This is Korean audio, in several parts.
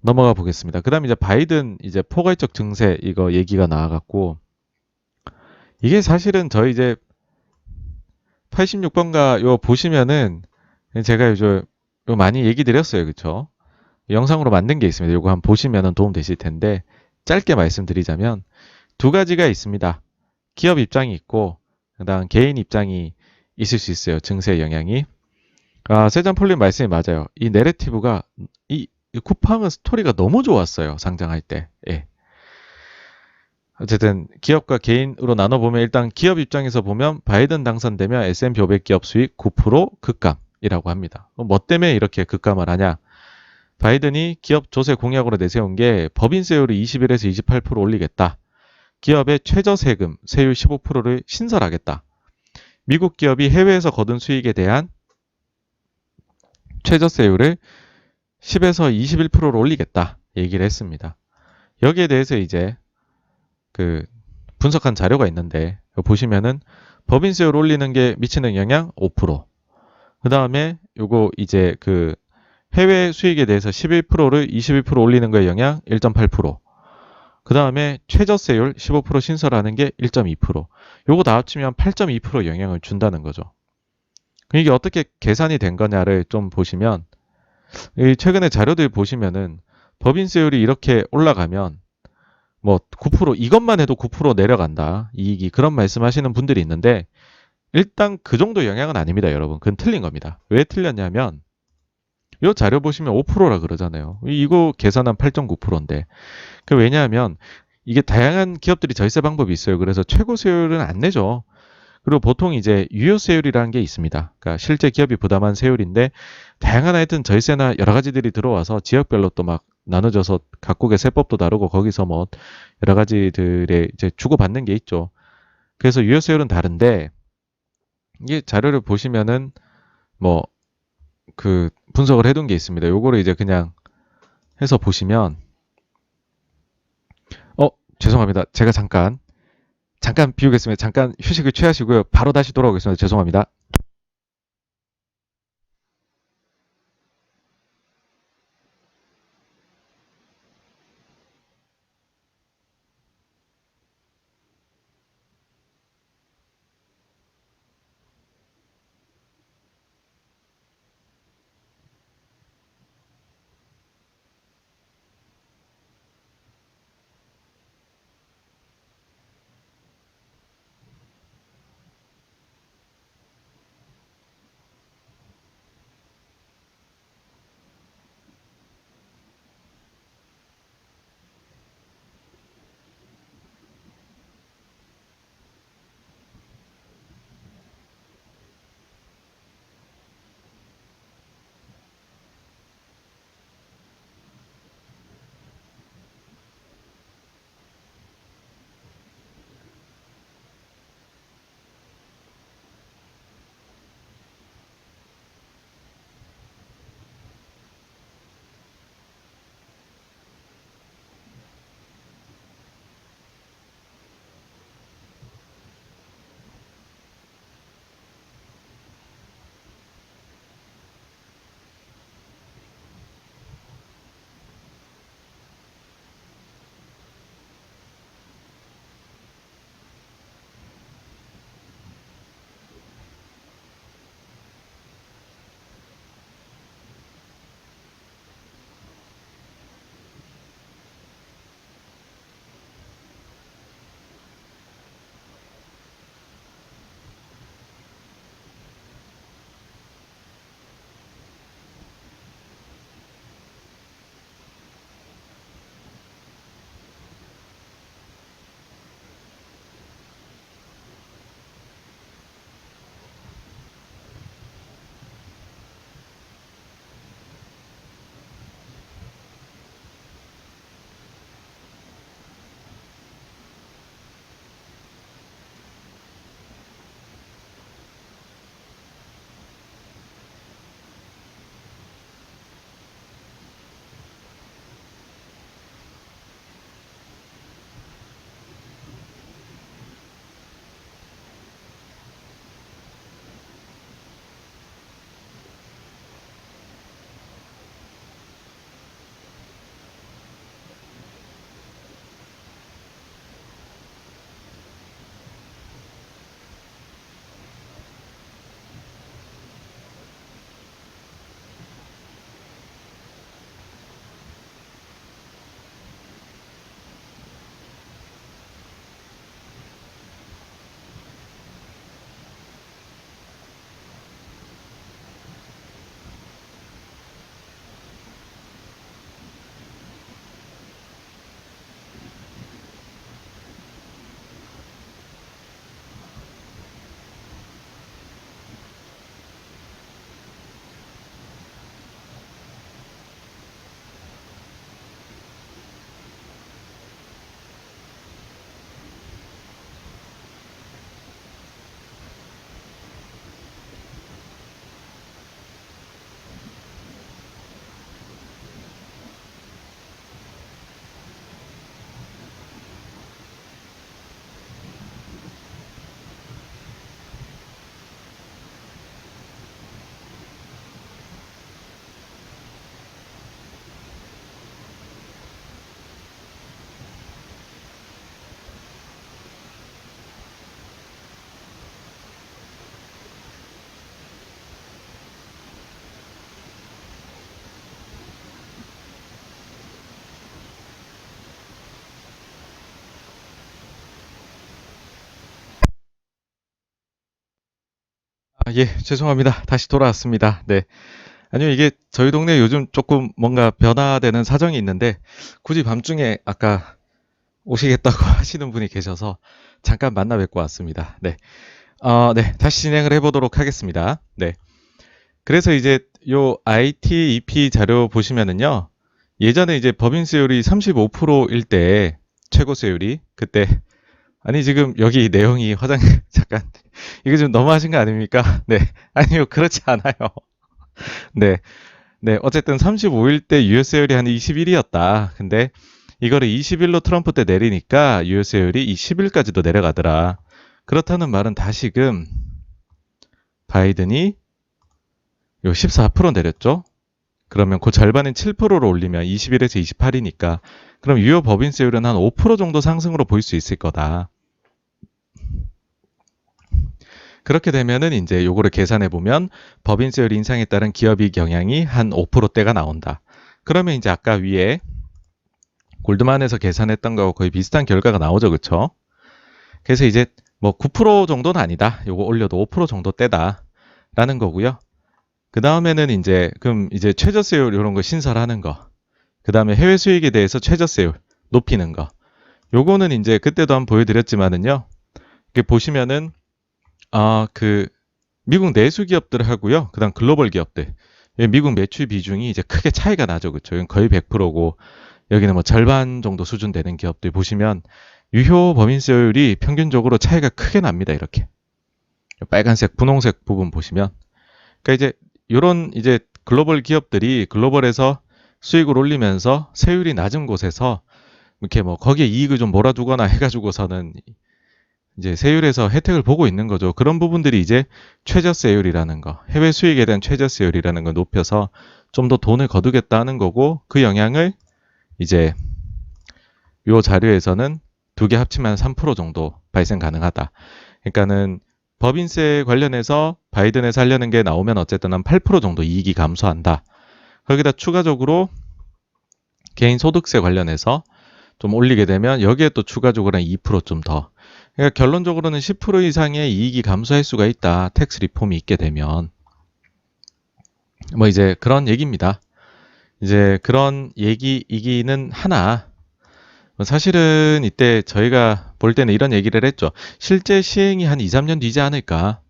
넘어가 보겠습니다. 그 다음에 이제 바이든 이제 포괄적 증세 이거 얘기가 나와갖고 이게 사실은 저희 이제 86번가 요 보시면은 제가 요즘 요 많이 얘기 드렸어요. 그쵸? 영상으로 만든 게 있습니다. 요거 한번 보시면은 도움 되실 텐데 짧게 말씀드리자면 두 가지가 있습니다. 기업 입장이 있고 그다음 개인 입장이 있을 수 있어요. 증세 영향이. 세잔 폴린 말씀이 맞아요. 이 내러티브가 이 쿠팡은 스토리가 너무 좋았어요. 상장할 때. 예. 어쨌든 기업과 개인으로 나눠보면 일단 기업 입장에서 보면 바이든 당선되면 S&P 500 기업 수익 9% 급감이라고 합니다. 뭐 때문에 이렇게 급감을 하냐? 바이든이 기업 조세 공약으로 내세운 게 법인세율을 21에서 28% 올리겠다. 기업의 최저 세금, 세율 15%를 신설하겠다. 미국 기업이 해외에서 거둔 수익에 대한 최저세율을 10에서 21%로 올리겠다. 얘기를 했습니다. 여기에 대해서 이제 그 분석한 자료가 있는데 보시면은 법인세율 올리는 게 미치는 영향 5%. 그 다음에 요거 이제 그 해외 수익에 대해서 11%를 21% 올리는 거에 영향 1.8%. 그 다음에 최저세율 15% 신설하는 게 1.2%. 요거 다 합치면 8.2% 영향을 준다는 거죠. 이게 어떻게 계산이 된 거냐를 좀 보시면 최근에 자료들 보시면은 법인세율이 이렇게 올라가면 뭐 9% 이것만 해도 9% 내려간다. 이익이 그런 말씀하시는 분들이 있는데 일단 그 정도 영향은 아닙니다, 여러분. 그건 틀린 겁니다. 왜 틀렸냐면 이 자료 보시면 5%라 그러잖아요. 이거 계산한 8.9%인데. 그 왜냐하면 이게 다양한 기업들이 절세 방법이 있어요. 그래서 최고 세율은 안 내죠. 그리고 보통 이제 유효세율이라는 게 있습니다. 그러니까 실제 기업이 부담한 세율인데 다양한 하여튼 절세나 여러 가지들이 들어와서 지역별로 또 막 나눠져서 각국의 세법도 다르고 거기서 뭐 여러 가지들의 이제 주고받는 게 있죠. 그래서 유효세율은 다른데 이게 자료를 보시면은 뭐 그 분석을 해둔 게 있습니다. 요거를 이제 그냥 해서 보시면 어 죄송합니다. 제가 잠깐 비우겠습니다. 잠깐 휴식을 취하시고요. 바로 다시 돌아오겠습니다. 죄송합니다. 예, 죄송합니다. 다시 돌아왔습니다. 네. 아니요, 이게 저희 동네 요즘 조금 뭔가 변화되는 사정이 있는데, 굳이 밤중에 아까 오시겠다고 하시는 분이 계셔서 잠깐 만나 뵙고 왔습니다. 네. 네. 다시 진행을 해보도록 하겠습니다. 네. 그래서 이제 요 ITEP 자료 보시면은요, 예전에 이제 법인 세율이 35%일 때, 최고 세율이, 그때, 아니, 지금 여기 내용이 잠깐, 이거 좀 너무하신 거 아닙니까? 네. 아니요, 그렇지 않아요. 네. 네. 어쨌든 35일 때 유효세율이 한 21이었다. 근데 이거를 20일로 트럼프 때 내리니까 유효세율이 이 10일까지도 내려가더라. 그렇다는 말은 다시금 바이든이 요 14% 내렸죠? 그러면 그 절반인 7%로 올리면 21에서 28이니까 그럼 유효 법인세율은 한 5% 정도 상승으로 보일 수 있을 거다. 그렇게 되면은 이제 요거를 계산해 보면 법인세율 인상에 따른 기업이익 영향이 한 5%대가 나온다. 그러면 이제 아까 위에 골드만에서 계산했던 거하고 거의 비슷한 결과가 나오죠, 그쵸? 그래서 이제 뭐 9% 정도는 아니다. 요거 올려도 5% 정도 대다. 라는 거고요. 그 다음에는 이제 그럼 이제 최저세율 이런 거 신설하는 거. 그 다음에 해외 수익에 대해서 최저세율 높이는 거. 요거는 이제 그때도 한번 보여드렸지만은요. 이렇게 보시면은 그 미국 내수 기업들 하고요. 그다음 글로벌 기업들. 미국 매출 비중이 이제 크게 차이가 나죠. 그렇죠? 이건 거의 100%고 여기는 뭐 절반 정도 수준 되는 기업들 보시면 유효 법인세율이 평균적으로 차이가 크게 납니다. 이렇게. 빨간색, 분홍색 부분 보시면 그러니까 이제 요런 이제 글로벌 기업들이 글로벌에서 수익을 올리면서 세율이 낮은 곳에서 이렇게 뭐 거기에 이익을 좀 몰아주거나 해가지고서는 이제 세율에서 혜택을 보고 있는 거죠. 그런 부분들이 이제 최저세율이라는 거, 해외 수익에 대한 최저세율이라는 걸 높여서 좀 더 돈을 거두겠다는 거고 그 영향을 이제 요 자료에서는 두 개 합치면 3% 정도 발생 가능하다. 그러니까는 법인세 관련해서 바이든에서 하려는 게 나오면 어쨌든 한 8% 정도 이익이 감소한다. 거기다 추가적으로 개인 소득세 관련해서 좀 올리게 되면 여기에 또 추가적으로 한 2%좀 더. 그러니까 결론적으로는 10% 이상의 이익이 감소할 수가 있다. 텍스 리폼이 있게 되면. 뭐 이제 그런 얘기입니다. 이제 그런 얘기이기는 하나 사실은 이때 저희가 볼 때는 이런 얘기를 했죠. 실제 시행이 한 2, 3년 뒤지 않을까.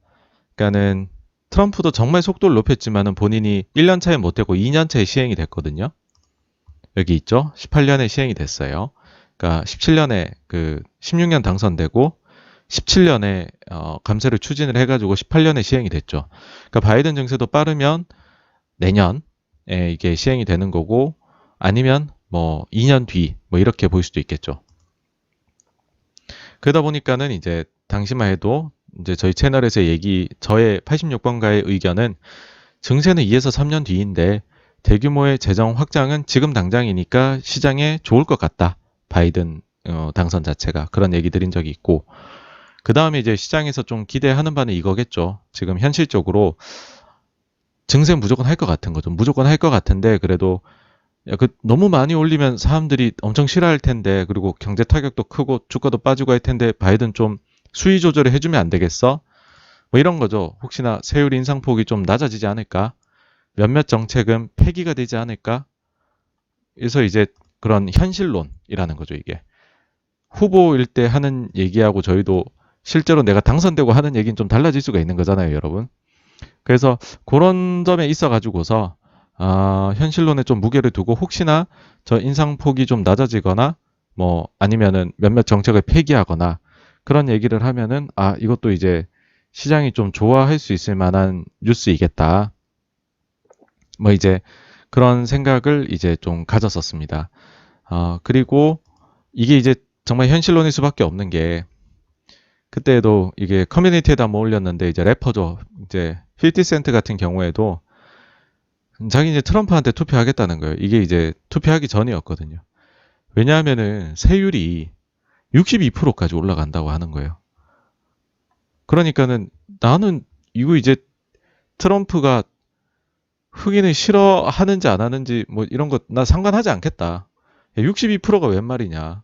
그러니까는 트럼프도 정말 속도를 높였지만은 본인이 1년 차에 못했고 2년 차에 시행이 됐거든요. 여기 있죠. 18년에 시행이 됐어요. 그러니까 17년에 16년 당선되고 17년에 감세를 추진을 해가지고 18년에 시행이 됐죠. 그러니까 바이든 증세도 빠르면 내년에 이게 시행이 되는 거고 아니면 뭐 2년 뒤 뭐 이렇게 볼 수도 있겠죠. 그러다 보니까는 이제 당시만 해도 이제 저희 채널에서 저의 86번가의 의견은 증세는 2에서 3년 뒤인데 대규모의 재정 확장은 지금 당장이니까 시장에 좋을 것 같다. 바이든 당선 자체가 그런 얘기 드린 적이 있고 그 다음에 이제 시장에서 좀 기대하는 바는 이거겠죠. 지금 현실적으로 증세 무조건 할 것 같은 거죠. 무조건 할 것 같은데 그래도 너무 많이 올리면 사람들이 엄청 싫어할 텐데 그리고 경제 타격도 크고 주가도 빠지고 할 텐데 바이든 좀 수위 조절을 해주면 안 되겠어? 뭐 이런 거죠. 혹시나 세율 인상폭이 좀 낮아지지 않을까? 몇몇 정책은 폐기가 되지 않을까? 그래서 이제 그런 현실론이라는 거죠, 이게. 후보일 때 하는 얘기하고 저희도 실제로 내가 당선되고 하는 얘기는 좀 달라질 수가 있는 거잖아요, 여러분. 그래서 그런 점에 있어 가지고서 현실론에 좀 무게를 두고 혹시나 저 인상폭이 좀 낮아지거나 뭐 아니면은 몇몇 정책을 폐기하거나 그런 얘기를 하면은 이것도 이제 시장이 좀 좋아할 수 있을 만한 뉴스이겠다. 뭐 이제 그런 생각을 이제 좀 가졌었습니다. 그리고 이게 이제 정말 현실론일 수밖에 없는 게 그때도 이게 커뮤니티에다 뭐 올렸는데 이제 래퍼죠. 이제 50센트 같은 경우에도 자기 이제 트럼프한테 투표하겠다는 거예요. 이게 이제 투표하기 전이었거든요. 왜냐하면은 세율이 62%까지 올라간다고 하는 거예요. 그러니까는 나는 이거 이제 트럼프가 흑인을 싫어하는지 안 하는지 뭐 이런 거 나 상관하지 않겠다. 62%가 웬 말이냐.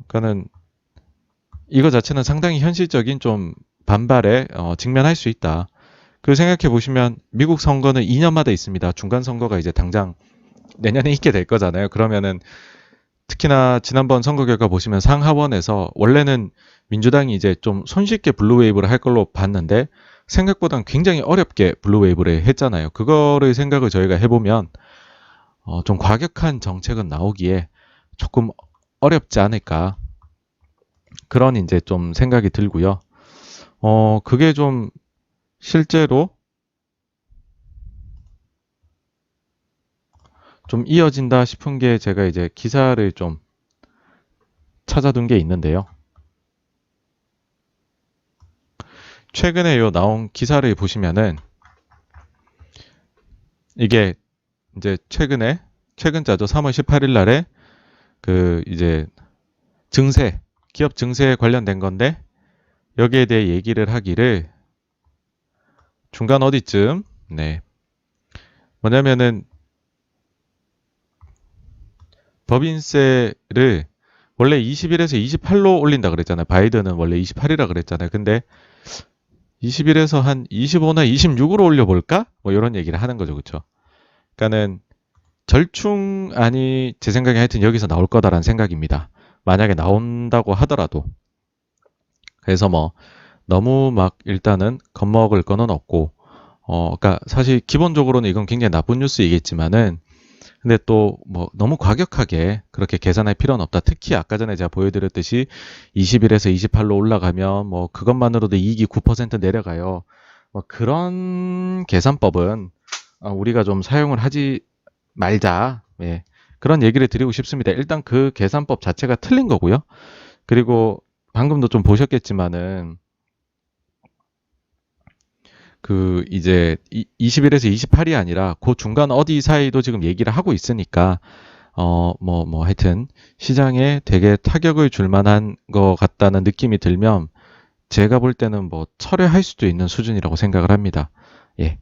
그러니까는 이거 자체는 상당히 현실적인 좀 반발에 직면할 수 있다. 그 생각해 보시면 미국 선거는 2년마다 있습니다. 중간 선거가 이제 당장 내년에 있게 될 거잖아요. 그러면은 특히나 지난번 선거 결과 보시면 상하원에서 원래는 민주당이 이제 좀 손쉽게 블루웨이브를 할 걸로 봤는데 생각보단 굉장히 어렵게 블루웨이브를 했잖아요. 그거를 생각을 저희가 해보면 좀 과격한 정책은 나오기에 조금 어렵지 않을까 그런 이제 좀 생각이 들고요. 그게 좀 실제로 좀 이어진다 싶은 게 제가 이제 기사를 좀 찾아둔 게 있는데요. 최근에 요 나온 기사를 보시면은 이게 이제 최근자죠. 3월 18일 날에 그 이제 증세, 기업 증세에 관련된 건데 여기에 대해 얘기를 하기를 중간 어디쯤 네. 뭐냐면은 법인세를 원래 21에서 28로 올린다 그랬잖아요. 바이든은 원래 28이라 그랬잖아요. 근데 21에서 한 25나 26으로 올려볼까? 뭐 이런 얘기를 하는 거죠. 그쵸? 그러니까는 절충안이 제 생각에 하여튼 여기서 나올 거다라는 생각입니다. 만약에 나온다고 하더라도. 그래서 뭐 너무 막 일단은 겁먹을 거는 없고, 그러니까 사실 기본적으로는 이건 굉장히 나쁜 뉴스이겠지만은 근데 또 뭐 너무 과격하게 그렇게 계산할 필요는 없다. 특히 아까 전에 제가 보여드렸듯이 21에서 28로 올라가면 뭐 그것만으로도 이익이 9% 내려가요. 뭐 그런 계산법은 우리가 좀 사용을 하지 말자. 예. 그런 얘기를 드리고 싶습니다. 일단 그 계산법 자체가 틀린 거고요. 그리고 방금도 좀 보셨겠지만은 그 이제 21에서 28이 아니라 그 중간 어디 사이도 지금 얘기를 하고 있으니까 뭐 하여튼 시장에 되게 타격을 줄 만한 것 같다는 느낌이 들면 제가 볼 때는 뭐 철회할 수도 있는 수준이라고 생각을 합니다. 예.